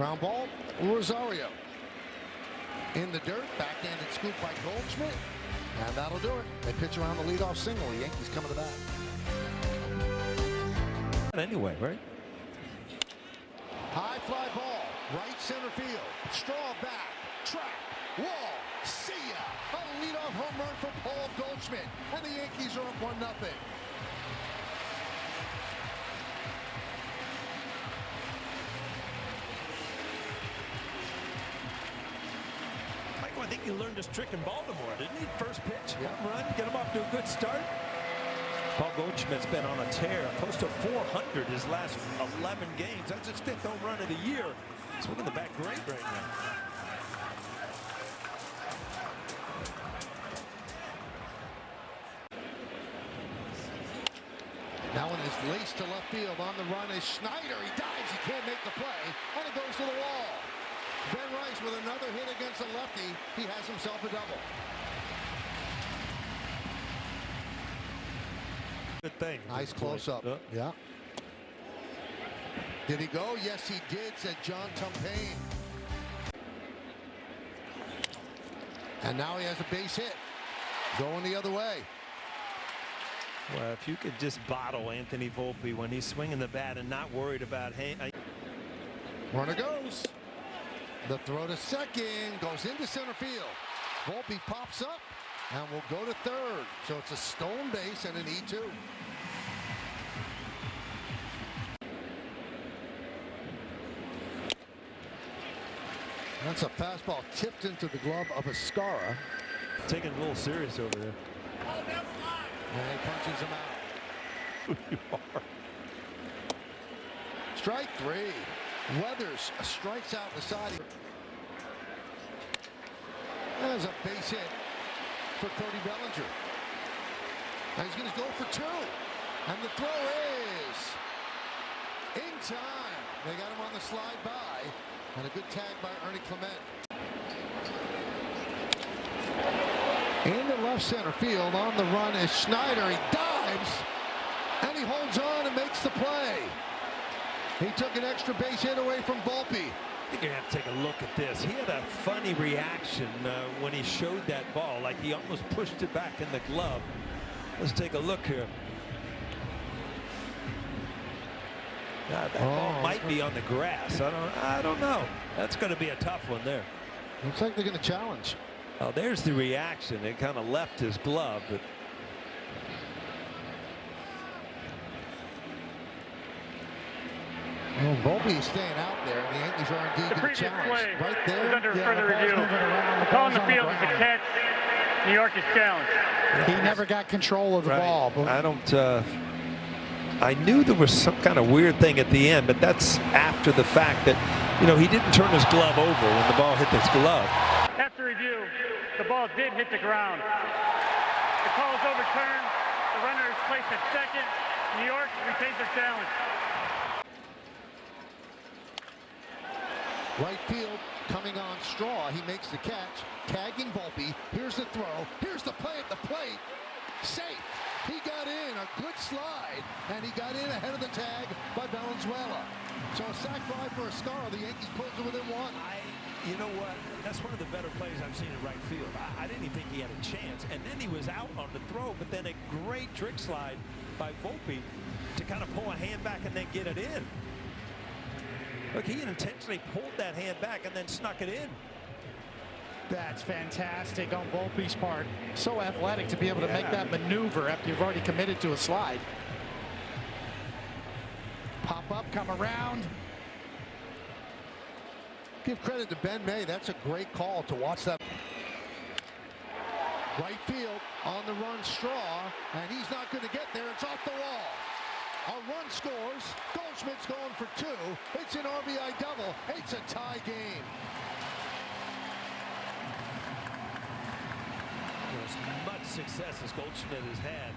Ground ball, Rosario. In the dirt, backhanded scoop by Goldschmidt. And that'll do it. They pitch around the leadoff single. The Yankees coming to bat. Anyway, right? High fly ball, right center field. Straw back, track, wall, see ya. A leadoff home run for Paul Goldschmidt. And the Yankees are up 1-0. I think he learned this trick in Baltimore, didn't he? First pitch, home run, get him off to a good start. Paul Goldschmidt's been on a tear, close to 400 his last 11 games. That's his 5th home run of the year. Swinging the bat great right now. Now in his lace to left field on the run is Schneider. He dives, he can't make the play, and it goes to the wall. Ben Rice with another hit against a lefty. He has himself a double. Good thing. Nice close-up. Yeah. Did he go? Yes, he did, said John Tumpain. And now he has a base hit. Going the other way. Well, if you could just bottle Anthony Volpe when he's swinging the bat and not worried about... Runner goes. The throw to second goes into center field. Volpe pops up and will go to third. So it's a stolen base and an E2. That's a fastball tipped into the glove of Escara. Taking a little serious over there. Oh, never mind. And he punches him out. Who you are. Strike 3. Weathers strikes out the side. There's a base hit for Cody Bellinger. And he's going to go for 2. And the throw is in time. They got him on the slide by. And a good tag by Ernie Clement. Into left center field on the run is Schneider. He dives. And he holds on and makes the play. He took an extra base hit away from Volpe. I think you have to take a look at this. He had a funny reaction when he showed that ball, like he almost pushed it back in the glove. Let's take a look here. That ball might be on the grass. I don't know. That's going to be a tough one there. Looks like they're going to challenge. Oh, there's the reaction. It kind of left his glove, but. Well, Volpe is staying out there, and the Yankees are indeed going to challenge. Play right there. is under further review. The call in the field is the catch. New York is challenged. He never got control of the ball. But I don't. I knew there was some kind of weird thing at the end, but that's after the fact that, you know, he didn't turn his glove over when the ball hit his glove. After review, the ball did hit the ground. The call is overturned. The runner is placed at second. New York retains their challenge. Right field coming on Straw. He makes the catch. Tagging Volpe. Here's the throw. Here's the play at the plate. Safe. He got in. A good slide. And he got in ahead of the tag by Valenzuela. So a sac fly for Escara. The Yankees pulled it within 1. You know what? That's one of the better plays I've seen in right field. I didn't even think he had a chance. And then he was out on the throw, but then a great trick slide by Volpe to kind of pull a hand back and then get it in. Look, he intentionally pulled that hand back and then snuck it in. that's fantastic on Volpe's part. So athletic to be able to make that maneuver after you've already committed to a slide. Pop up, come around. Give credit to Ben May. That's a great call to watch that. Right field on the run, Straw, and he's not going to get there. It's off the wall. A run scores. Goldschmidt's going for 2. It's an RBI double. It's a tie game. As much success as Goldschmidt has had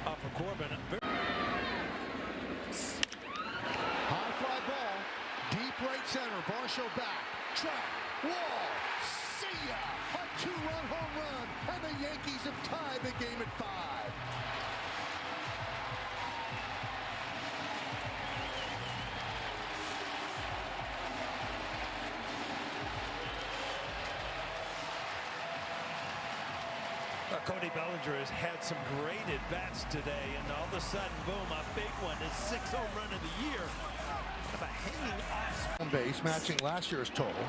off of Corbin. High fly ball. Deep right center. Varsho back. Track. Wall. See ya. A 2-run home run. And the Yankees have tied the game at 5. Cody Bellinger has had some great at-bats today, and all of a sudden, boom, a big one. His 6th home run of the year. Kind of a hanging off. On base, matching last year's total.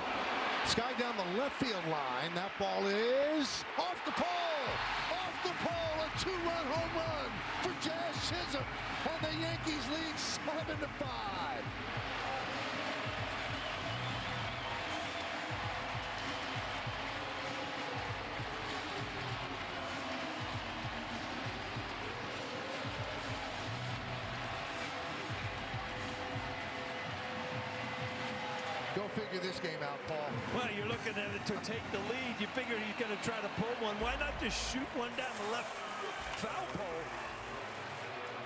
Sky down the left field line. That ball is off the pole. Off the pole. A 2-run home run for Jazz Chisholm. And the Yankees lead 7-5. Go figure this game out, Paul. Well, you're looking at it to take the lead. You figure he's going to try to pull one. Why not just shoot one down the left foul pole?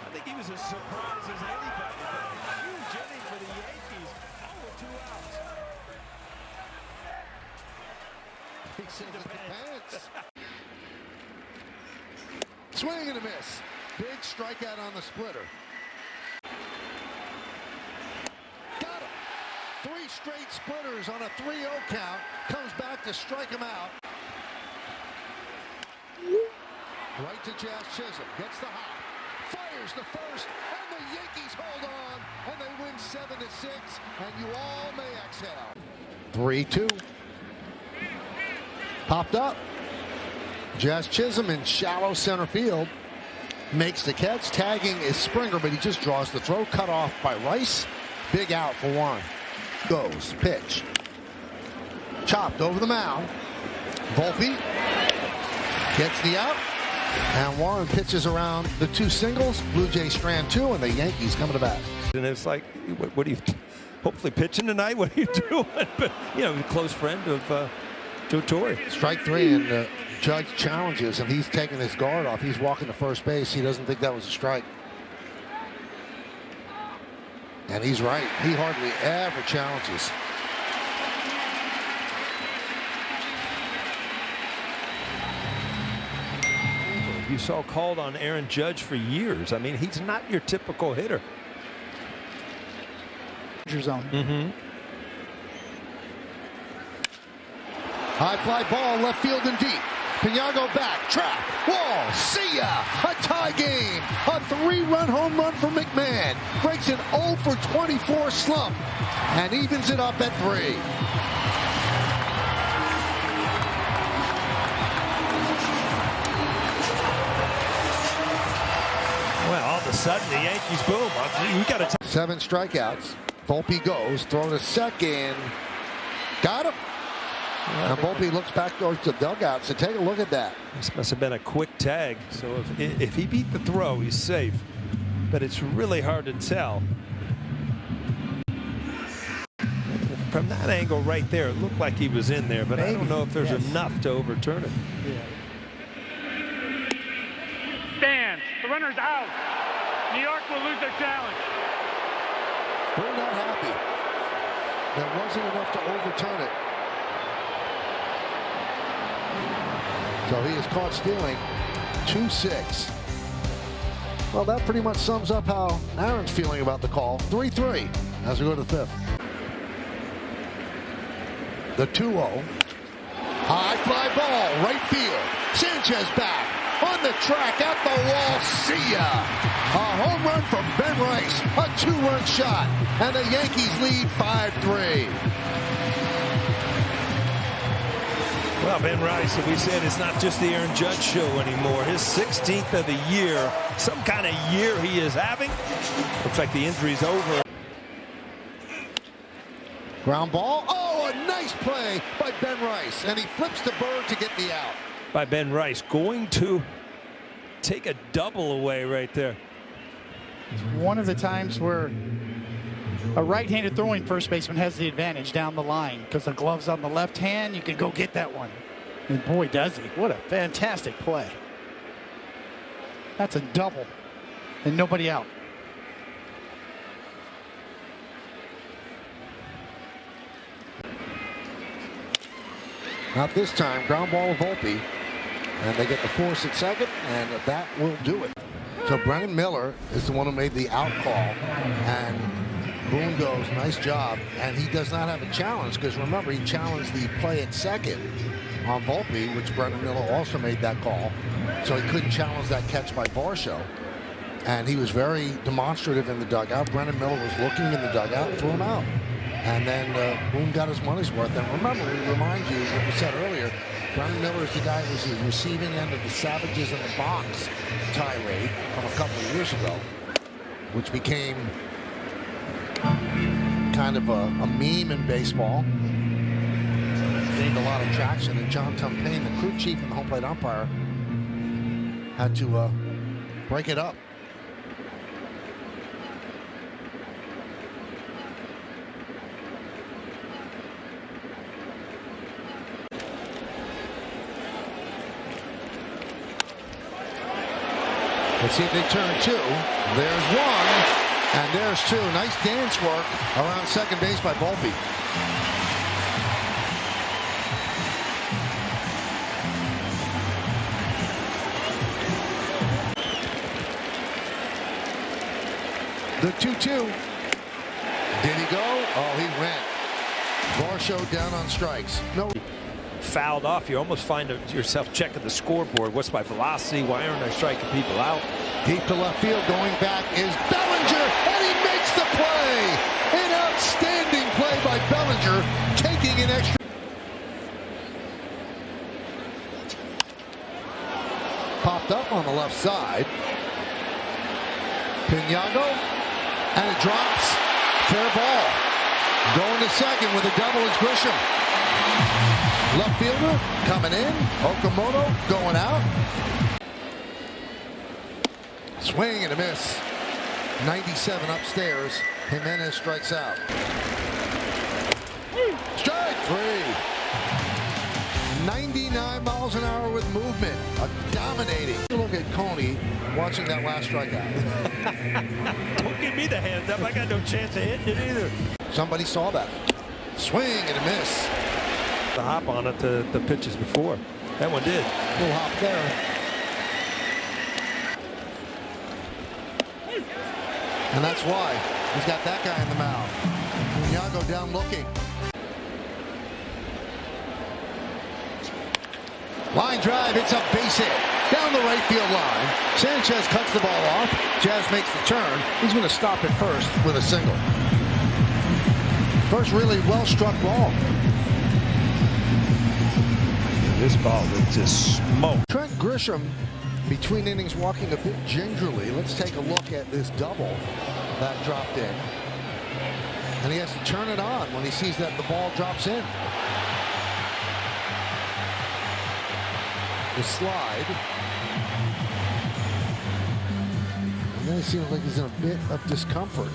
I think he was as surprised as anybody. But a huge inning for the Yankees. With 2 outs. He says it depends. Swing and a miss. Big strikeout on the splitter. Got him. 3 straight splitters on a 3-0 count. Comes back to strike him out. Right to Jazz Chisholm. Gets the hop. Fires the first. And the Yankees hold on. And they win 7-6. And you all may exhale. 3-2. Popped up. Jazz Chisholm in shallow center field. Makes the catch. Tagging is Springer, but he just draws the throw. Cut off by Rice. Big out for Warren. Goes, pitch. Chopped over the mound. Volpe gets the out. And Warren pitches around the 2 singles. Blue Jays strand 2, and the Yankees coming to bat. And it's like, what are you, hopefully pitching tonight? What are you doing? But, you know, a close friend of Joe Torre. Strike 3, and the judge challenges, and he's taking his guard off. He's walking to first base. He doesn't think that was a strike. And he's right. He hardly ever challenges. You saw called on Aaron Judge for years. I mean, he's not your typical hitter. Zone. High fly ball, left field and deep. Piñago back, trap, wall, see ya! A tie game, a 3-run home run for McMahon. Breaks an 0 for 24 slump and evens it up at 3. Well, all of a sudden, the Yankees, boom. We got 7 strikeouts. Volpe goes, throw to second. Got him. Now Volpe looks back towards the dugout, so take a look at that. This must have been a quick tag. So if he beat the throw, he's safe. But it's really hard to tell. From that angle right there, it looked like he was in there, but I don't know if there's enough to overturn it. Stands. The runner's out. New York will lose their challenge. We're not happy. That wasn't enough to overturn it. So he is caught stealing 2-6. Well, that pretty much sums up how Aaron's feeling about the call. 3-3 as we go to the 5th. The 2-0. High fly ball, right field. Sanchez back on the track at the wall. See ya. A home run from Ben Rice. A 2-run shot. And the Yankees lead 5-3. Well, Ben Rice, as we said, it's not just the Aaron Judge show anymore. His 16th of the year. Some kind of year he is having. Looks like the injury's over. Ground ball. Oh, a nice play by Ben Rice. And he flips to Bird to get the out. By Ben Rice, going to take a double away right there. It's one of the times where a right-handed throwing first baseman has the advantage down the line because the glove's on the left hand. You can go get that one. And boy, does he. What a fantastic play. That's a double. And nobody out. Not this time. Ground ball to Volpe. And they get the force at second, and that will do it. So Brennan Miller is the one who made the out call. And Boone goes, nice job. And he does not have a challenge because remember, he challenged the play at second. on Volpe, which Brennan Miller also made that call. So he couldn't challenge that catch by Varsho. And he was very demonstrative in the dugout. Brennan Miller was looking in the dugout and threw him out. And then Boone got his money's worth. And remember, we remind you what we said earlier, Brennan Miller is the guy who was the receiving end of the Savages in the Box tirade from a couple of years ago, which became kind of a meme in baseball. Gained a lot of traction, and John Tumpane, the crew chief and the home plate umpire, had to break it up. Let's see if they turn two. There's one, and there's two. Nice dance work around second base by Volpe. The 2-2. Did he go? Oh, he went. Varsho down on strikes. No. Fouled off, you almost find yourself checking the scoreboard. What's my velocity? Why aren't I striking people out? Deep to left field, going back is Bellinger, and he makes the play. An outstanding play by Bellinger, taking an extra. Popped up on the left side. Pinago, and it drops. Fair ball. Going to second with a double is Grisham. Left fielder coming in. Okamoto going out. Swing and a miss. 97 upstairs. Jimenez strikes out. Strike three. 99 miles an hour with movement. Dominating. Look at Coney watching that last strikeout. Don't give me the hands up. I got no chance of hitting it either. Somebody saw that. Swing and a miss. The hop on it, the pitches before. That one did. Little hop there. And that's why he's got that guy in the mound. Pinago down looking. Line drive, it's a base hit. Down the right field line. Sanchez cuts the ball off. Jazz makes the turn. He's going to stop at first with a single. First really well-struck ball. This ball was just smoke. Trent Grisham, between innings, walking a bit gingerly. Let's take a look at this double that dropped in. And he has to turn it on when he sees that the ball drops in. The slide. And then he seems like he's in a bit of discomfort.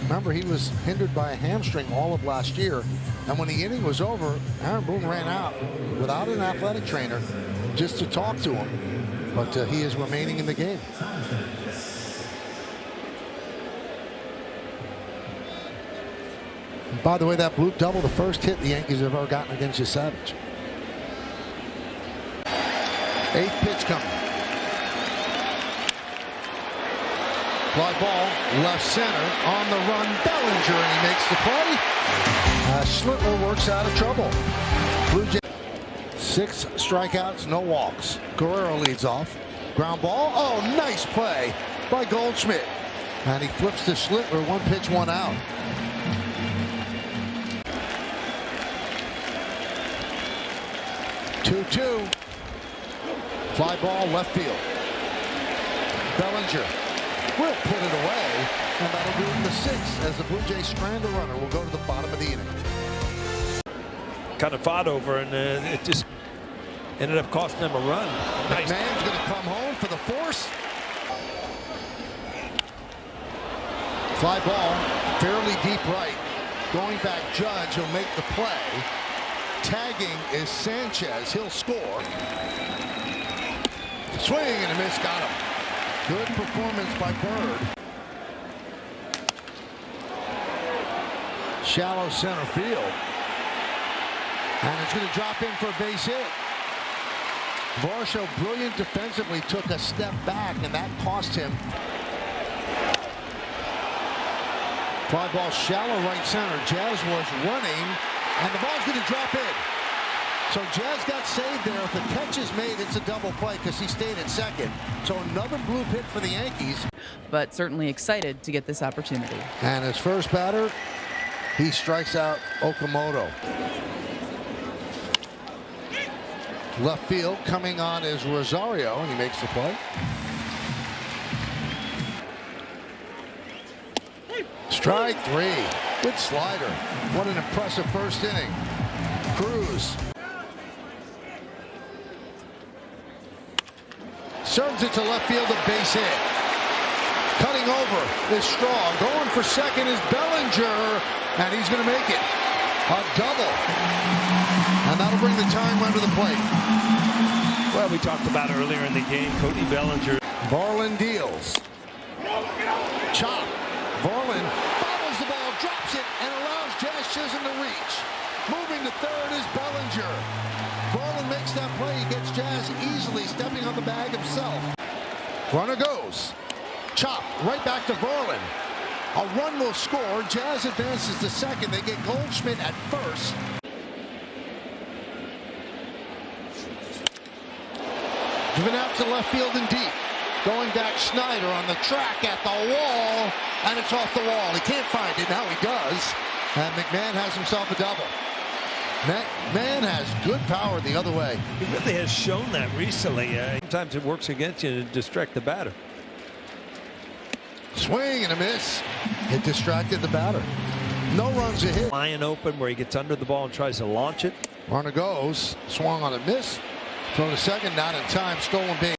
Remember, he was hindered by a hamstring all of last year. And when the inning was over, Aaron Boone ran out without an athletic trainer just to talk to him. But he is remaining in the game. And by the way, that bloop double, the first hit the Yankees have ever gotten against the Savage. Eighth pitch coming. Fly ball, left center, on the run, Bellinger, and he makes the play. Schlittler works out of trouble. Blue Jays, 6 strikeouts, no walks. Guerrero leads off. Ground ball, oh, nice play by Goldschmidt. And he flips to Schlittler, 1 pitch, 1 out. Two. Fly ball, left field. Bellinger will put it away, and that'll do him the 6th as the Blue Jays strand a runner. Will go to the bottom of the inning. Kind of fought over, and it just ended up costing them a run. Nice. McMahon's going to come home for the force. Fly ball, fairly deep right. Going back, Judge will make the play. Tagging is Sanchez. He'll score. Swing and a miss, got him. Good performance by Bird. Shallow center field. And it's going to drop in for a base hit. Varsho, brilliant defensively, took a step back, and that cost him. Fly ball shallow right center. Jazz was running, and the ball's going to drop in. So Jazz got saved there. If the catch is made, it's a double play because he stayed at second. So another blue hit for the Yankees. But certainly excited to get this opportunity. And his first batter, he strikes out Okamoto. Left field coming on is Rosario, and he makes the play. Strike three. Good slider. What an impressive first inning. Cruz serves it to left field, a base hit. Cutting over is Straw. Going for second is Bellinger, and he's going to make it. A double. And that'll bring the time run to the plate. Well, we talked about earlier in the game, Cody Bellinger. Varland deals. Chop. Varland bobbles the ball, drops it, and allows Jazz Chisholm to reach. Moving to third is Bellinger. Varland makes that play. He gets Jazz easily stepping on the bag himself. Runner goes. Chop right back to Varland. A run will score. Jazz advances to second. They get Goldschmidt at first. Driven out to left field and deep. Going back, Snyder on the track at the wall, and it's off the wall. He can't find it. Now he does. And McMahon has himself a double. McMahon has good power the other way. He really has shown that recently. Sometimes it works against you to distract the batter. Swing and a miss. It distracted the batter. No runs, a hit. Lying open where he gets under the ball and tries to launch it. Runner goes. Swung on a miss. Throw to second, not in time. Stolen base.